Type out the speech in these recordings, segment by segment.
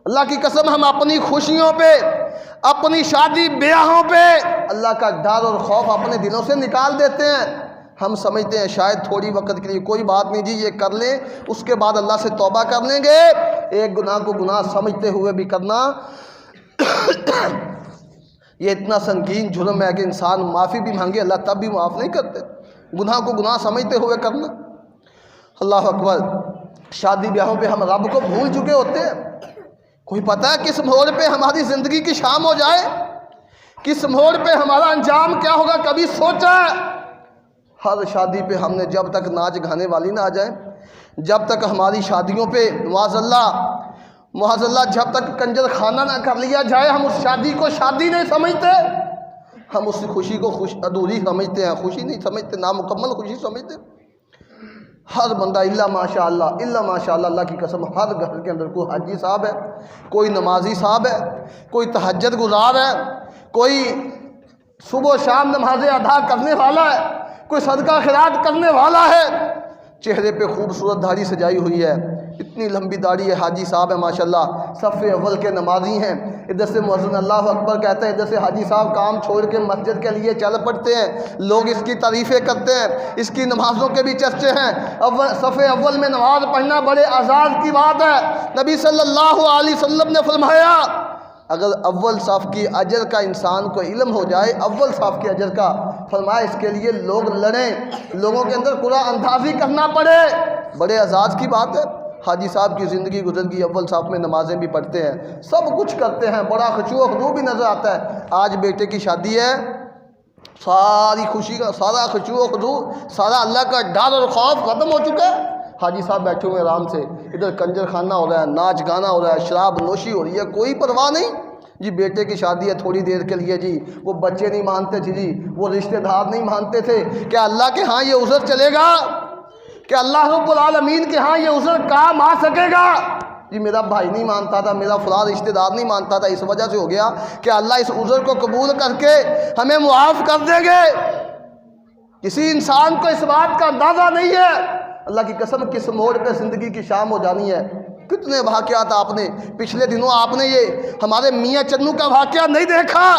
اللہ کی قسم ہم اپنی خوشیوں پہ، اپنی شادی بیاہوں پہ اللہ کا ڈر اور خوف اپنے دلوں سے نکال دیتے ہیں۔ ہم سمجھتے ہیں شاید تھوڑی وقت کے لیے، کوئی بات نہیں جی، یہ کر لیں اس کے بعد اللہ سے توبہ کر لیں گے۔ ایک گناہ کو گناہ سمجھتے ہوئے بھی کرنا یہ اتنا سنگین جرم ہے کہ انسان معافی بھی مانگے اللہ تب بھی معاف نہیں کرتے۔ گناہ کو گناہ سمجھتے ہوئے کرنا، اللہ اکبر۔ شادی بیاہوں پہ ہم رب کو بھول چکے ہوتے ہیں۔ کوئی پتہ ہے کس موڑ پہ ہماری زندگی کی شام ہو جائے، کس موڑ پہ ہمارا انجام کیا ہوگا؟ کبھی سوچا ہے؟ ہر شادی پہ ہم نے جب تک ناچ گانے والی نہ آ جائے، جب تک ہماری شادیوں پہ معاذ اللہ جب تک کنجر خانہ نہ کر لیا جائے، ہم اس شادی کو شادی نہیں سمجھتے۔ ہم اس خوشی کو ادھوری سمجھتے ہیں، خوشی نہیں سمجھتے، نامکمل خوشی سمجھتے۔ ہر بندہ الا ماشاء اللہ اللہ کی قسم، ہر گھر کے اندر کوئی حاجی صاحب ہے، کوئی نمازی صاحب ہے، کوئی تہجد گزار ہے، کوئی صبح و شام نمازیں ادا کرنے والا ہے، کوئی صدقہ خیرات کرنے والا ہے، چہرے پہ خوبصورت داڑھی سجائی ہوئی ہے، اتنی لمبی داڑھی ہے، حاجی صاحب ہے ماشاءاللہ، صف اول کے نمازی ہیں، ادھر سے مؤذن اللہ اکبر کہتے ہیں، ادھر سے حاجی صاحب کام چھوڑ کے مسجد کے لیے چل پڑتے ہیں، لوگ اس کی تعریفیں کرتے ہیں، اس کی نمازوں کے بھی چرچے ہیں۔ صف اول میں نماز پڑھنا بڑے اعزاز کی بات ہے۔ نبی صلی اللہ علیہ وسلم نے فرمایا اگر اول صف کی اجر کا انسان کو علم ہو جائے، اول صف کے اجر کا، فرمایا اس کے لیے لوگ لڑیں، لوگوں کے اندر قرآن اندازی کرنا پڑے، بڑے اعزاز کی بات ہے۔ حاجی صاحب کی زندگی گزر گئی، اول صف میں نمازیں بھی پڑھتے ہیں، سب کچھ کرتے ہیں، بڑا خشوع و خضوع بھی نظر آتا ہے۔ آج بیٹے کی شادی ہے، ساری خوشی کا سارا خشوع و خضوع، سارا اللہ کا ڈر اور خوف ختم ہو چکا ہے۔ حاجی صاحب بیٹھے ہوئے آرام سے، ادھر کنجر خانہ ہو رہا ہے، ناچ گانا ہو رہا ہے، شراب نوشی ہو رہی ہے، کوئی پرواہ نہیں جی۔ بیٹے کی شادی ہے تھوڑی دیر کے لیے جی، وہ بچے نہیں مانتے تھے جی، وہ رشتہ دار نہیں مانتے تھے، کیا اللہ کے ہاں یہ عذر چلے گا؟ کیا اللہ رب العالمین کے ہاں یہ عذر کام آ سکے گا؟ جی میرا بھائی نہیں مانتا تھا، میرا فلاں رشتہ دار نہیں مانتا تھا، اس وجہ سے ہو گیا، کہ اللہ اس عذر کو قبول کر کے ہمیں معاف کر دیں گے؟ کسی انسان کو اس بات کا اندازہ نہیں ہے، اللہ کی قسم کس موڑ پہ زندگی کی شام ہو جانی ہے۔ کتنے واقعات آپ نے پچھلے دنوں آپ نے یہ ہمارے میاں چنو کا واقعہ نہیں دیکھا؟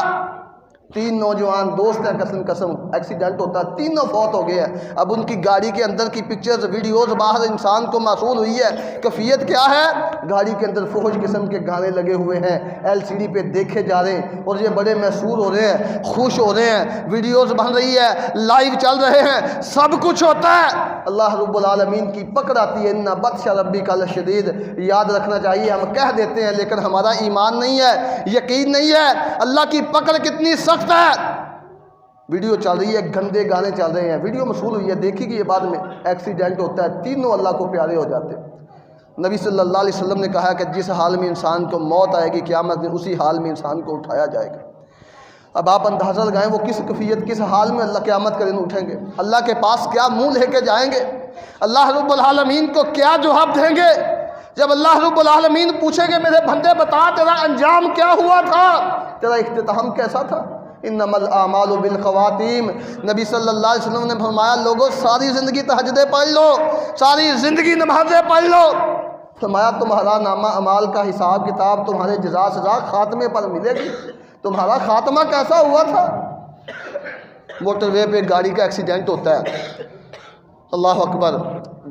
3 نوجوان دوست ہیں، قسم ایکسیڈنٹ ہوتا ہے، تینوں فوت ہو گئے ہیں۔ اب ان کی گاڑی کے اندر کی پکچرز ویڈیوز باہر انسان کو موصول ہوئی ہے، کیفیت کیا ہے؟ گاڑی کے اندر فحش قسم کے گانے لگے ہوئے ہیں، LCD پہ دیکھے جا رہے ہیں، اور یہ بڑے مسرور ہو رہے ہیں، خوش ہو رہے ہیں، ویڈیوز بن رہی ہے، لائیو چل رہے ہیں، سب کچھ ہوتا ہے۔ اللہ رب العالمین کی پکڑ آتی ہے، ان بطش ربک لشدید۔ یاد رکھنا چاہیے، ہم کہہ دیتے ہیں لیکن ہمارا ایمان نہیں ہے، یقین نہیں ہے، اللہ کی پکڑ کتنی سخت ہے۔ ویڈیو چل رہی ہے، گندے گانے چل رہے ہیں، ویڈیو موصول ہوئی ہے، دیکھی کہ یہ بعد میں ایکسیڈنٹ ہوتا ہے، تینوں اللہ کو پیارے ہو جاتے ہیں۔ نبی صلی اللہ علیہ وسلم نے کہا کہ جس حال میں انسان کو موت آئے گی قیامت دن، اسی حال میں انسان کو اٹھایا جائے گا۔ اب آپ اندازہ لگائیں وہ کس کیفیت، کس حال میں اللہ قیامت کے دن اٹھیں گے، اللہ کے پاس کیا منہ لے کے جائیں گے، اللہ رب العالمین کو کیا جواب دیں گے؟ جب اللہ رب العالمین پوچھیں گے میرے بندے بتا تیرا انجام کیا ہوا تھا، تیرا اختتام کیسا تھا؟ انما الاعمال بالخواتیم۔ نبی صلی اللہ علیہ وسلم نے فرمایا لوگوں ساری زندگی تہجدیں پڑھ لو، ساری زندگی نمازیں پڑھ لو، فرمایا تمہارا نامہ اعمال کا حساب کتاب، تمہارے جزا سزا خاتمے پر ملے گی۔ تمہارا خاتمہ کیسا ہوا تھا؟ موٹر وے پہ گاڑی کا ایکسیڈنٹ ہوتا ہے، اللہ اکبر،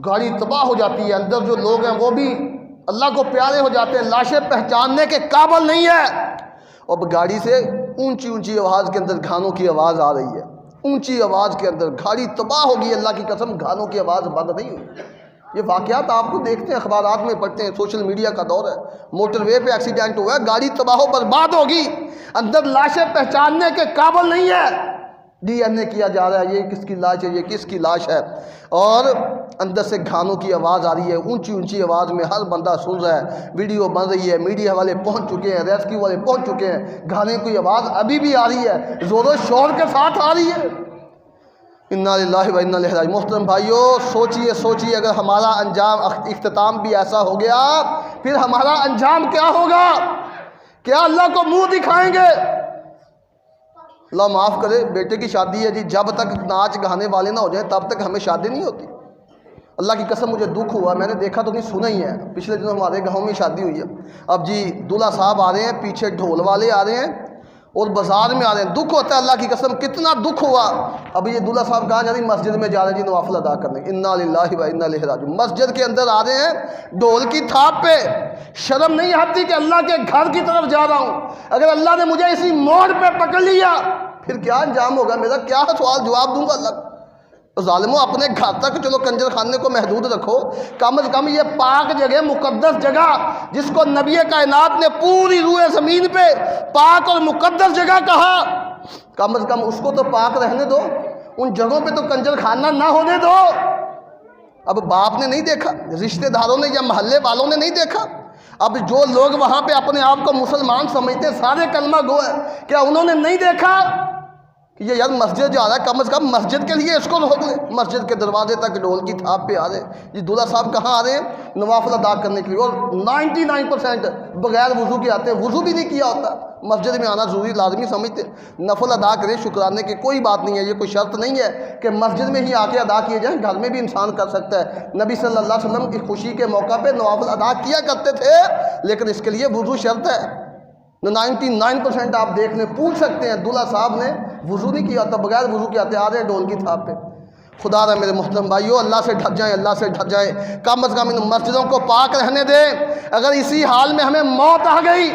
گاڑی تباہ ہو جاتی ہے، اندر جو لوگ ہیں وہ بھی اللہ کو پیارے ہو جاتے ہیں، لاشیں پہچاننے کے قابل نہیں ہے۔ اب گاڑی سے اونچی آواز کے اندر گانوں کی آواز آ رہی ہے، اونچی آواز کے اندر گاڑی تباہ ہوگی، اللہ کی قسم گانوں کی آواز بند نہیں ہوئی۔ یہ واقعات آپ کو دیکھتے ہیں، اخبارات میں پڑھتے ہیں، سوشل میڈیا کا دور ہے، موٹر وے پہ ایکسیڈنٹ ہوا ہے، گاڑی تباہ و برباد ہوگی، اندر لاشیں پہچاننے کے قابل نہیں ہے، DNA کیا جا رہا ہے، یہ کس کی لاش ہے، یہ کس کی لاش ہے، اور اندر سے گانوں کی آواز آ رہی ہے، اونچی آواز میں ہر بندہ سن رہا ہے، ویڈیو بن رہی ہے، میڈیا والے پہنچ چکے ہیں، ریسکیو والے پہنچ چکے ہیں، گانے کی آواز ابھی بھی آ رہی ہے، زور و شور کے ساتھ آ رہی ہے۔ انا للہ و انا الیہ راجعون۔ محترم بھائیو، سوچیے اگر ہمارا انجام اختتام بھی ایسا ہو گیا، پھر ہمارا انجام کیا ہوگا؟ کیا اللہ کو منہ دکھائیں گے؟ اللہ معاف کرے، بیٹے کی شادی ہے جی، جب تک ناچ گانے والے نہ ہو جائیں تب تک ہمیں شادی نہیں ہوتی، اللہ کی قسم مجھے دکھ ہوا، میں نے دیکھا تو نہیں سنا ہی ہے، پچھلے دنوں ہمارے گاؤں میں شادی ہوئی ہے، اب جی دولہا صاحب آ رہے ہیں، پیچھے ڈھول والے آ رہے ہیں اور بازار میں آ رہے ہیں، دکھ ہوتا ہے اللہ کی قسم، کتنا دکھ ہوا۔ اب یہ دولہا صاحب کہاں جا رہی؟ مسجد میں جا رہے ہیں جی نوافل ادا کرنے، انا للہ و انا الیہ راجعون، مسجد کے اندر آ رہے ہیں ڈھول کی تھاپ پہ، شرم نہیں آتی کہ اللہ کے گھر کی طرف جا رہا ہوں، اگر اللہ نے مجھے اسی موڑ پہ پکڑ لیا پھر کیا انجام ہوگا میرا، کیا سوال جواب دوں گا اللہ کو؟ ظالموں اپنے گھر تک چلو کنجر خانے کو محدود رکھو، کم از کم یہ پاک جگہ، مقدس جگہ جس کو نبی کائنات نے پوری روئے زمین پہ پاک اور مقدس جگہ کہا، کم از کم اس کو تو پاک رہنے دو، ان جگہوں پہ تو کنجر خانہ نہ ہونے دو۔ اب باپ نے نہیں دیکھا، رشتہ داروں نے یا محلے والوں نے نہیں دیکھا، اب جو لوگ وہاں پہ اپنے آپ کو مسلمان سمجھتے سارے کلمہ گو ہیں، کیا انہوں نے نہیں دیکھا کہ یہ یار مسجد جا رہا ہے، کم از کم مسجد کے لیے اس کو روک لیں، مسجد کے دروازے تک ڈھول کی تھاپ پہ آ رہے ہیں۔ یہ دولہا صاحب کہاں آ رہے ہیں؟ نوافل ادا کرنے کے لیے، اور 99% بغیر وضو کے آتے ہیں، وضو بھی نہیں کیا ہوتا، مسجد میں آنا ضروری لازمی سمجھتے ہیں، نفل ادا کریں، شکرانے کی کوئی بات نہیں ہے، یہ کوئی شرط نہیں ہے کہ مسجد میں ہی آ کے ادا کیے جائیں، گھر میں بھی انسان کر سکتا ہے۔ نبی صلی اللہ علیہ وسلم کی خوشی کے موقع پہ نوافل ادا کیا کرتے تھے، لیکن اس کے لیے وضو شرط ہے۔ 99% آپ دیکھ لیں، پوچھ سکتے ہیں، دولہا صاحب نے وضو نہیں کیا ہوتا، بغیر وضو کے آتے آ رہے ہیں ڈھول کی تھاپ پہ۔ خدا رہا میرے محترم بھائیو، اللہ سے ڈھک جائیں، اللہ سے ڈھک جائیں، کم از کم ان مسجدوں کو پاک رہنے دیں۔ اگر اسی حال میں ہمیں موت آ گئی،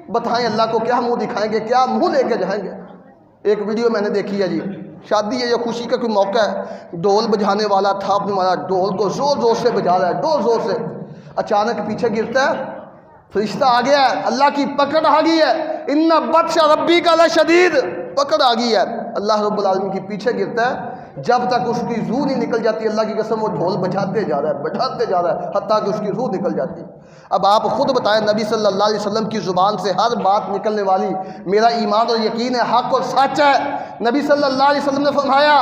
بتائیں اللہ کو کیا منہ دکھائیں گے، کیا منہ لے کے جائیں گے؟ ایک ویڈیو میں نے دیکھی ہے جی، شادی ہے یا خوشی کا کوئی موقع ہے، ڈھول بجانے والا، تھاپنے والا ڈھول کو زور زور سے بجا رہا ہے، زور زور سے، اچانک پیچھے گرتا ہے، فرشتہ آ گیا ہے، اللہ کی پکڑ آ گئی ہے، ان بطش ربی کا لشدید، پکڑ آ گئی ہے، اللہ رب العالمین کی پیچھے گرتا ہے، جب تک اس کی روح نہیں نکل جاتی، اللہ کی قسم وہ ڈھول بجاتے جا رہا ہے، بجاتے جا رہا ہے، حتیٰ کہ اس کی روح نکل جاتی ہے۔ اب آپ خود بتائیں، نبی صلی اللہ علیہ وسلم کی زبان سے ہر بات نکلنے والی، میرا ایمان اور یقین ہے حق اور سچ ہے، نبی صلی اللہ علیہ وسلم نے فرمایا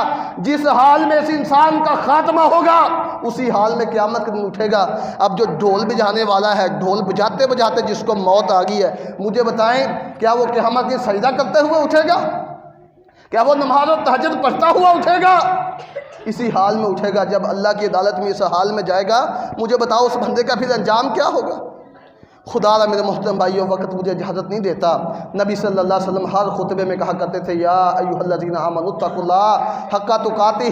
جس حال میں اس انسان کا خاتمہ ہوگا اسی حال میں قیامت کے دن اٹھے گا۔ اب جو ڈھول بجانے والا ہے، ڈھول بجاتے بجاتے جس کو موت آ گئی ہے، مجھے بتائیں کیا وہ قیامت کے سجدہ کرتے ہوئے اٹھے گا؟ کیا وہ نماز و تہجد پڑھتا ہوا اٹھے گا؟ اسی حال میں اٹھے گا، جب اللہ کی عدالت میں اس حال میں جائے گا، مجھے بتاؤ اس بندے کا پھر انجام کیا ہوگا؟ خدا را میرے محترم بھائیوں، وقت مجھے اجازت نہیں دیتا، نبی صلی اللہ علیہ وسلم ہر خطبے میں کہا کرتے تھے، یا ایھا الذین آمنوا اتقوا اللہ حق تقاتہ،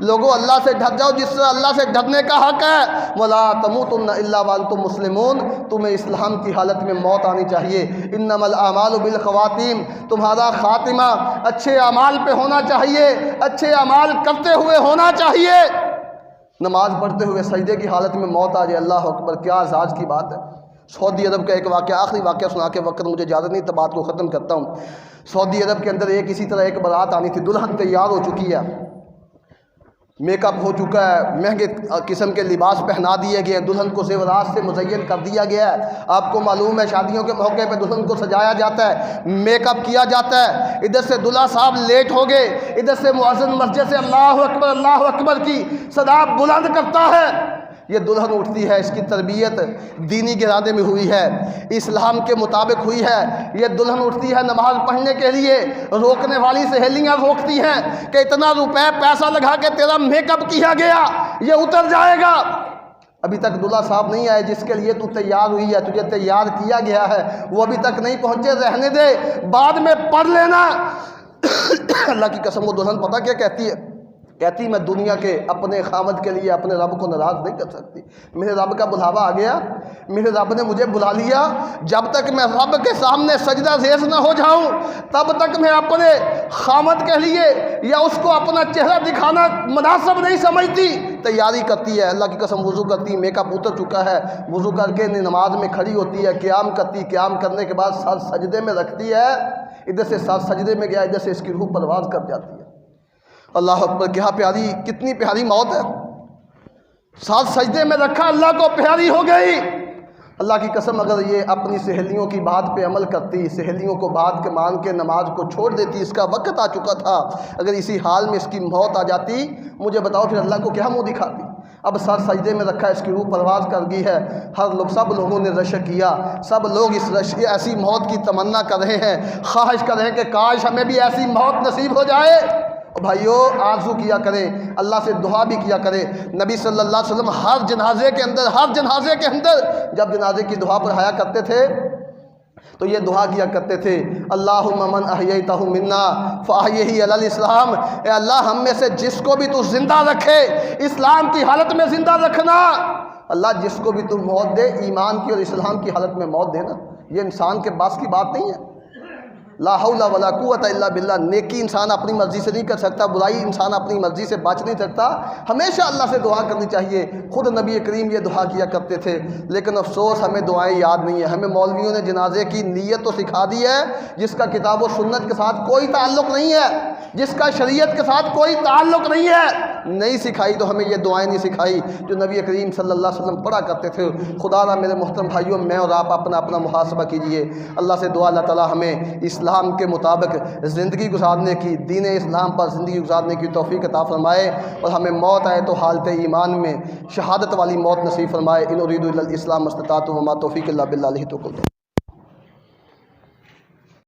لوگوں اللہ سے ڈر جاؤ جس طرح اللہ سے ڈرنے کا حق ہے، ولا تموتن الا وانتم مسلمون، تمہیں اسلام کی حالت میں موت آنی چاہیے، انما الاعمال بالخواتیم، تمہارا خاتمہ اچھے اعمال پہ ہونا چاہیے، اچھے اعمال کرتے ہوئے ہونا چاہیے۔ نماز پڑھتے ہوئے سجدے کی حالت میں موت آ جائے، اللہ اکبر، کیا اعزاز کی بات ہے۔ سعودی عرب کا ایک واقعہ، آخری واقعہ سنا کے وقت مجھے اجازت نہیں، تو بات کو ختم کرتا ہوں۔ سعودی عرب کے اندر اسی طرح ایک بارات آنی تھی، دلہن تیار ہو چکی ہے، میک اپ ہو چکا ہے، مہنگے قسم کے لباس پہنا دیے گئے ہیں، دلہن کو زیورات سے مزین کر دیا گیا ہے۔ آپ کو معلوم ہے شادیوں کے موقع پہ دلہن کو سجایا جاتا ہے، میک اپ کیا جاتا ہے، ادھر سے دلہا صاحب لیٹ ہو گئے، ادھر سے مؤذن مسجد سے اللہ اکبر کی صدا بلند کرتا ہے، یہ دلہن اٹھتی ہے، اس کی تربیت دینی گھرانے میں ہوئی ہے، اسلام کے مطابق ہوئی ہے، یہ دلہن اٹھتی ہے نماز پڑھنے کے لیے، روکنے والی سہیلیاں روکتی ہیں کہ اتنا روپے پیسہ لگا کے تیرا میک اپ کیا گیا، یہ اتر جائے گا، ابھی تک دلہا صاحب نہیں آئے جس کے لیے تو تیار ہوئی ہے، تجھے تیار کیا گیا ہے، وہ ابھی تک نہیں پہنچے، رہنے دے، بعد میں پڑھ لینا۔ اللہ کی قسم، وہ دلہن پتہ کیا کہتی ہے؟ کہتی میں دنیا کے اپنے خامد کے لیے اپنے رب کو ناراض نہیں کر سکتی، میرے رب کا بلاوا آ گیا، میرے رب نے مجھے بلا لیا، جب تک میں رب کے سامنے سجدہ ریز نہ ہو جاؤں تب تک میں اپنے خامد کے لیے یا اس کو اپنا چہرہ دکھانا مناسب نہیں سمجھتی، تیاری کرتی ہے، اللہ کی قسم وضو کرتی، میک اپ اتر چکا ہے، وضو کر کے نماز میں کھڑی ہوتی ہے، قیام کرتی، قیام کرنے کے بعد سر سجدے میں رکھتی ہے، ادھر سے سر سجدے میں گیا، ادھر سے اس کی روح پرواز کر جاتی ہے۔ اللہ اکبر، کیا پیاری، کتنی پیاری موت ہے، ساتھ سجدے میں رکھا، اللہ کو پیاری ہو گئی۔ اللہ کی قسم اگر یہ اپنی سہیلیوں کی بات پہ عمل کرتی، سہیلیوں کو بات کے مان کے نماز کو چھوڑ دیتی، اس کا وقت آ چکا تھا، اگر اسی حال میں اس کی موت آ جاتی، مجھے بتاؤ پھر اللہ کو کیا منہ دکھاتی؟ اب سر سجدے میں رکھا، اس کی روح پرواز کر گئی ہے، سب لوگوں نے رشک کیا، سب لوگ اس ایسی موت کی تمنا کر رہے ہیں، خواہش کر رہے ہیں کہ کاش ہمیں بھی ایسی موت نصیب ہو جائے۔ اور بھائیو آرزو کیا کریں، اللہ سے دعا بھی کیا کریں۔ نبی صلی اللہ علیہ وسلم ہر جنازے کے اندر جب جنازے کی دعا پڑھایا کرتے تھے تو یہ دعا کیا کرتے تھے، اللہم من احییتہ منا فاحیہ علی الاسلام، اے اللہ ہم میں سے جس کو بھی تو زندہ رکھے اسلام کی حالت میں زندہ رکھنا۔ اللہ جس کو بھی تو موت دے ایمان کی اور اسلام کی حالت میں موت دینا، یہ انسان کے بس کی بات نہیں ہے۔ لا حول ولا قوت الا باللہ۔ نیکی انسان اپنی مرضی سے نہیں کر سکتا، برائی انسان اپنی مرضی سے بچ نہیں سکتا، ہمیشہ اللہ سے دعا کرنی چاہیے۔ خود نبی کریم یہ دعا کیا کرتے تھے، لیکن افسوس ہمیں دعائیں یاد نہیں ہیں۔ ہمیں مولویوں نے جنازے کی نیت تو سکھا دی ہے جس کا کتاب و سنت کے ساتھ کوئی تعلق نہیں ہے، جس کا شریعت کے ساتھ کوئی تعلق نہیں ہے، نہیں سکھائی تو ہمیں یہ دعائیں نہیں سکھائی جو نبی کریم صلی اللہ علیہ وسلم پڑھا کرتے تھے۔ خدا را میرے محترم بھائیوں، میں اور آپ اپنا محاسبہ کیجئے۔ اللہ سے دعا اللہ تعالی ہمیں اسلام کے مطابق زندگی گزارنے کی، دین اسلام پر زندگی گزارنے کی توفیق عطا فرمائے، اور ہمیں موت آئے تو حالت ایمان میں شہادت والی موت نصیب فرمائے۔ ان اريد الا الاسلام ما استطعت وما توفیق الا باللہ علیہ توکلت۔